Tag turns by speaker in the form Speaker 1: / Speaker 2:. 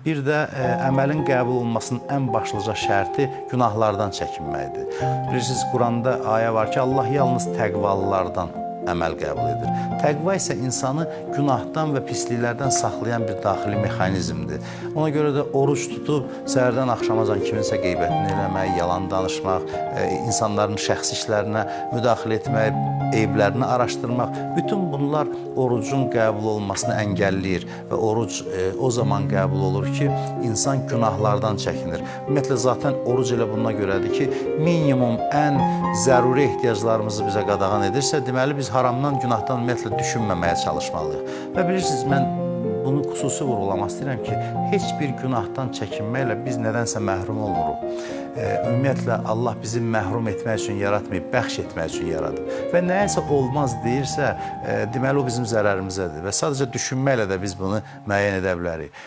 Speaker 1: bir də əməlin qəbul olunmasının ən başlıca şərti günahlardan çəkinməkdir. Bilirsiniz, Quranda ayə var ki, Allah yalnız təqvalılardan əməl qəbul edir. Təqva isə insanı günahdan və pisliklərdən saxlayan bir daxili mexanizmdir. Ona görə də oruç tutub səhərdən axşamacan kiminsə qeybətini eləmək, yalan danışmaq, insanların şəxsi işlərinə müdaxilə etmək, eyblərini araşdırmaq, bütün bunlar orucun qəbul olmasını əngəlləyir və oruc o zaman qəbul olur ki, insan günahlardan çəkinir. Ümumiyyətlə, zaten oruc elə buna görədir ki, minimum ən zəruri ehtiyaclarımızı bizə qadağan edirsə, deməli biz haramdan, günahdan ümumiyyətlə düşünməməyə çalışmalıyıq. Və bilirsiniz, mən bunu xüsusi vurğulamaq istəyirəm ki, heç bir günahdan çəkinməklə biz nədənsə məhrum oluruq. Ümumiyyətlə, Allah bizi məhrum etmək üçün yaratmayıb, bəxş etmək üçün yaradıb. Və nəyəsə olmaz deyirsə, deməli o bizim zərərimizədir və sadəcə düşünməklə də biz bunu müəyyən edə bilərik.